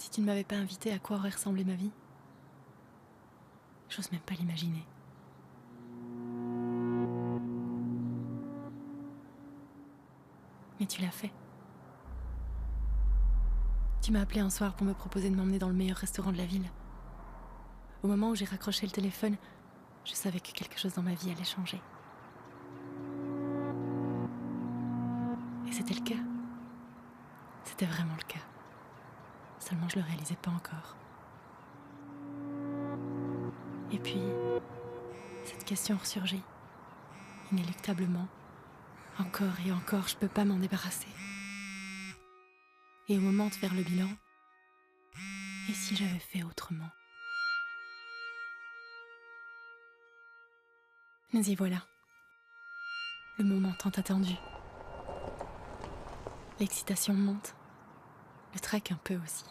Si tu ne m'avais pas invité, à quoi aurait ressemblé ma vie? J'ose même pas l'imaginer. Mais tu l'as fait. Tu m'as appelé un soir pour me proposer de m'emmener dans le meilleur restaurant de la ville. Au moment où j'ai raccroché le téléphone, je savais que quelque chose dans ma vie allait changer. Et c'était le cas. C'était vraiment le cas. Seulement je le réalisais pas encore. Et puis, cette question ressurgit. Inéluctablement. Encore et encore, je peux pas m'en débarrasser. Et au moment de faire le bilan, et si j'avais fait autrement? Mais y voilà. Le moment tant attendu. L'excitation monte. Le trac un peu aussi.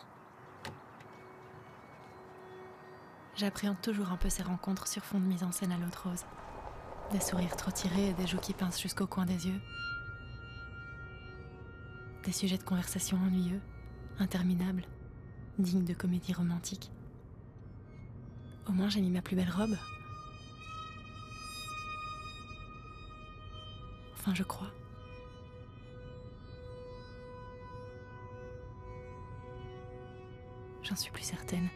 J'appréhende toujours un peu ces rencontres sur fond de mise en scène à l'eau de rose. Des sourires trop tirés et des joues qui pincent jusqu'au coin des yeux. Des sujets de conversation ennuyeux, interminables, dignes de comédie romantique. Au moins j'ai mis ma plus belle robe. Enfin, je crois. J'en suis plus certaine.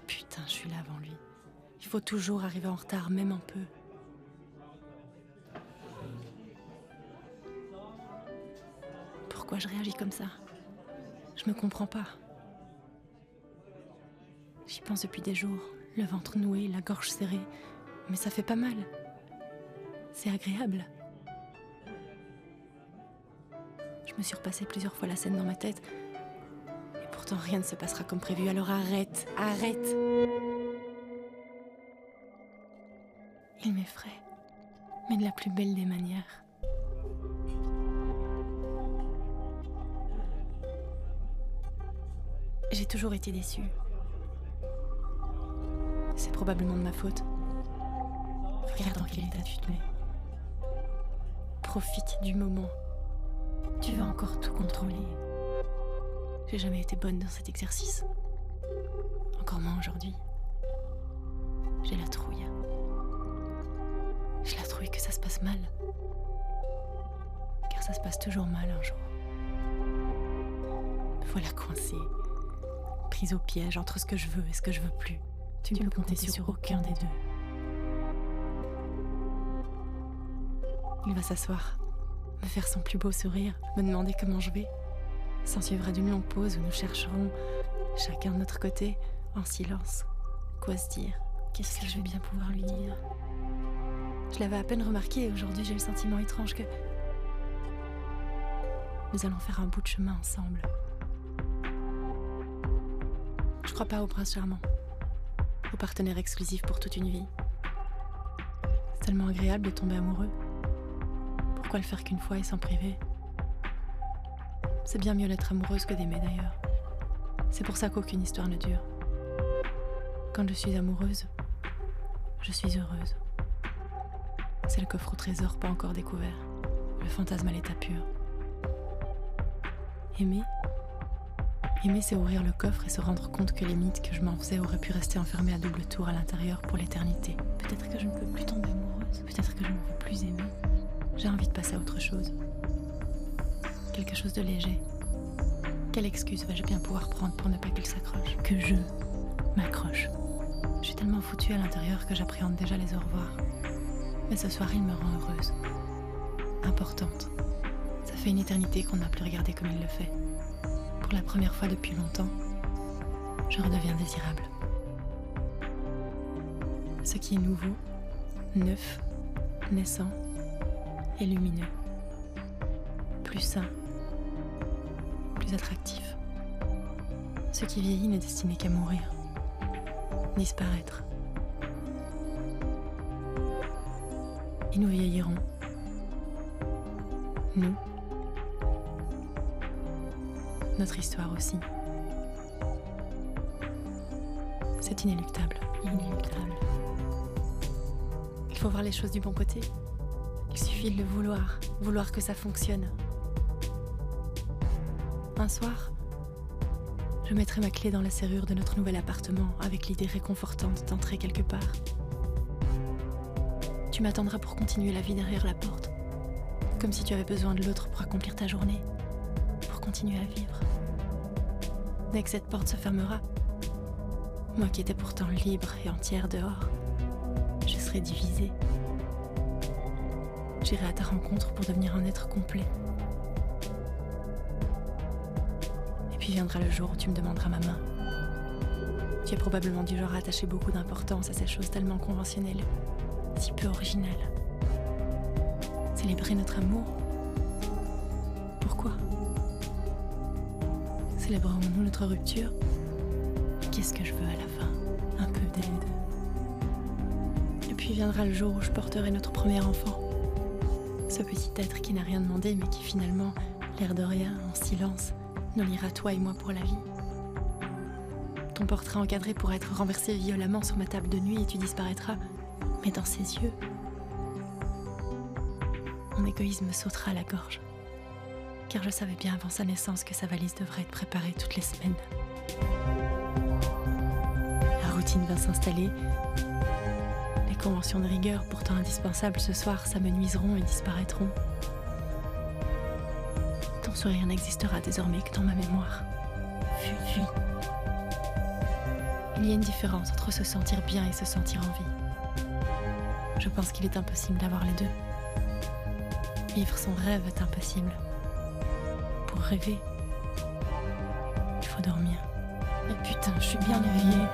Putain, je suis là avant lui. Il faut toujours arriver en retard, même un peu. Pourquoi je réagis comme ça? Je me comprends pas. J'y pense depuis des jours, le ventre noué, la gorge serrée. Mais ça fait pas mal. C'est agréable. Je me suis repassé plusieurs fois la scène dans ma tête. Et pourtant rien ne se passera comme prévu. Alors arrête, arrête! Il m'effraie, mais de la plus belle des manières. J'ai toujours été déçue. C'est probablement de ma faute. Regarde dans quel état tu te mets. Profite du moment. Tu vas encore tout contrôler. J'ai jamais été bonne dans cet exercice. Encore moins aujourd'hui. J'ai la trouille. J'ai la trouille que ça se passe mal. Car ça se passe toujours mal un jour. Me voilà coincée. Prise au piège entre ce que je veux et ce que je veux plus. Tu ne peux compter sur aucun des deux. Il va s'asseoir, me faire son plus beau sourire, me demander comment je vais. S'en suivra d'une longue pause où nous chercherons, chacun de notre côté, en silence. Quoi se dire? Qu'est-ce que je vais bien pouvoir lui dire? Je l'avais à peine remarqué et aujourd'hui j'ai le sentiment étrange que nous allons faire un bout de chemin ensemble. Je crois pas au prince charmant, au partenaire exclusif pour toute une vie. C'est tellement agréable de tomber amoureux. Pourquoi le faire qu'une fois et s'en priver? C'est bien mieux d'être amoureuse que d'aimer d'ailleurs. C'est pour ça qu'aucune histoire ne dure. Quand je suis amoureuse, je suis heureuse. C'est le coffre au trésor pas encore découvert, le fantasme à l'état pur. Aimer, c'est ouvrir le coffre et se rendre compte que les mythes que je m'en faisais auraient pu rester enfermés à double tour à l'intérieur pour l'éternité. Peut-être que je ne peux plus tomber amoureuse, peut-être que je ne veux plus aimer. J'ai envie de passer à autre chose. Quelque chose de léger. Quelle excuse vais-je bien pouvoir prendre pour ne pas qu'il s'accroche? Que je m'accroche. Je suis tellement foutue à l'intérieur que j'appréhende déjà les au revoir. Mais ce soir, il me rend heureuse. Importante. Ça fait une éternité qu'on n'a plus regardé comme il le fait. Pour la première fois depuis longtemps, je redeviens désirable. Ce qui est nouveau, neuf, naissant et lumineux. Plus sain, plus attractif. Ce qui vieillit n'est destiné qu'à mourir, disparaître. Et nous vieillirons. Nous. Notre histoire aussi. C'est inéluctable. Inéluctable. Il faut voir les choses du bon côté. Il suffit de le vouloir. Vouloir que ça fonctionne. Un soir, je mettrai ma clé dans la serrure de notre nouvel appartement avec l'idée réconfortante d'entrer quelque part. Tu m'attendras pour continuer la vie derrière la porte. Comme si tu avais besoin de l'autre pour accomplir ta journée. Pour continuer à vivre. Dès que cette porte se fermera, moi qui étais pourtant libre et entière dehors, je serai divisée. J'irai à ta rencontre pour devenir un être complet. Et puis viendra le jour où tu me demanderas ma main. Tu es probablement du genre à attacher beaucoup d'importance à ces choses tellement conventionnelles, si peu originales. Célébrer notre amour. Pourquoi ? Célébrons-nous notre rupture ? Qu'est-ce que je veux à la fin ? Un peu d'aide. Et puis viendra le jour où je porterai notre premier enfant. Ce petit être qui n'a rien demandé, mais qui finalement, l'air de rien, en silence, nous liera toi et moi pour la vie. Ton portrait encadré pourra être renversé violemment sur ma table de nuit et tu disparaîtras, mais dans ses yeux, mon égoïsme sautera à la gorge. Car je savais bien avant sa naissance que sa valise devrait être préparée toutes les semaines. La routine va s'installer. Les conventions de rigueur, pourtant indispensables ce soir, s'amenuiseront et disparaîtront. Ton sourire n'existera désormais que dans ma mémoire. Fuis. Il y a une différence entre se sentir bien et se sentir en vie. Je pense qu'il est impossible d'avoir les deux. Vivre son rêve est impossible. Pour rêver, il faut dormir. Mais putain, je suis bien éveillée.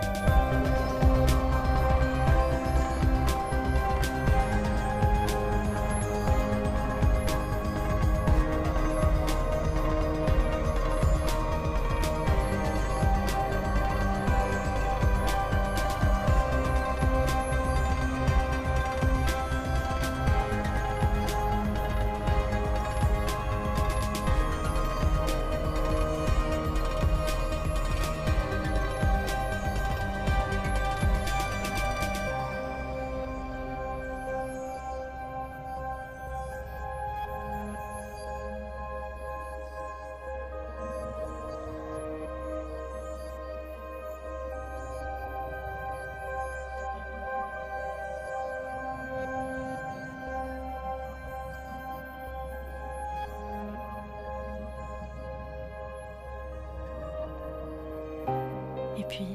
Et puis,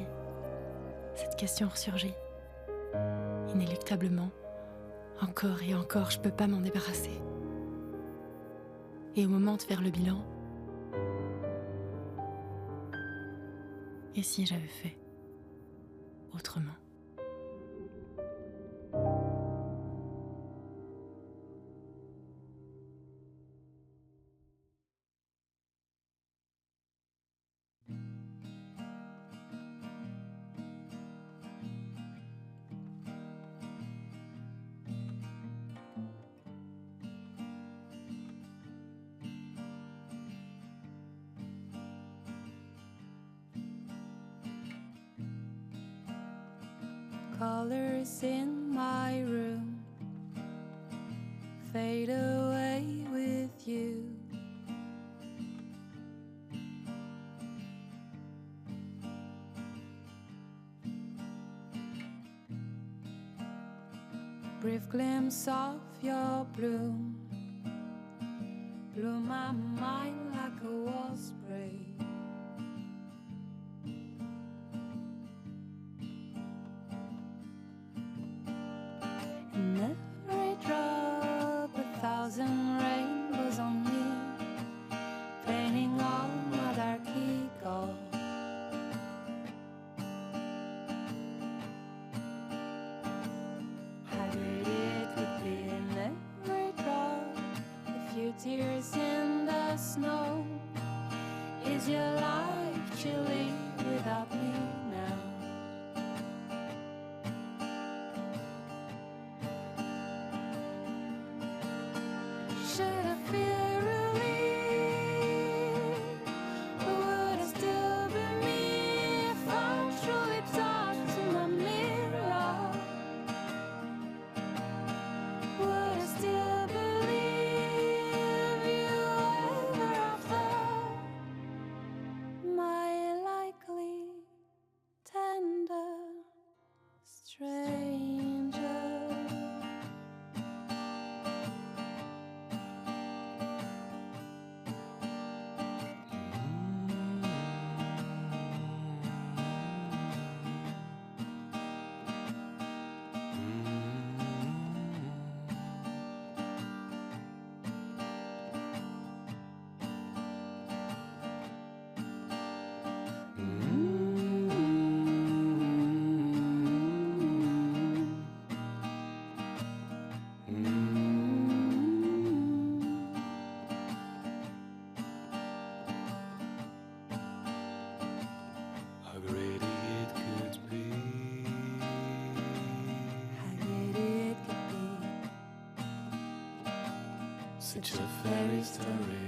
cette question ressurgit. Inéluctablement, encore et encore, je peux pas m'en débarrasser. Et au moment de faire le bilan, et si j'avais fait autrement ? Colors in my room fade away with you. Brief glimpse of your bloom blew my mind like a wall spray. And every drop, 1,000 rainbows on me, painting all my dark ego. Hydrated with me in every drop, a few tears in the snow. Is your life chilly without me now? should I feel relief? Or would I still be me if I truly talked to my mirror? Would I still believe you ever after my likely tender stranger? How great it could be. How great it could be. Such a fairy story.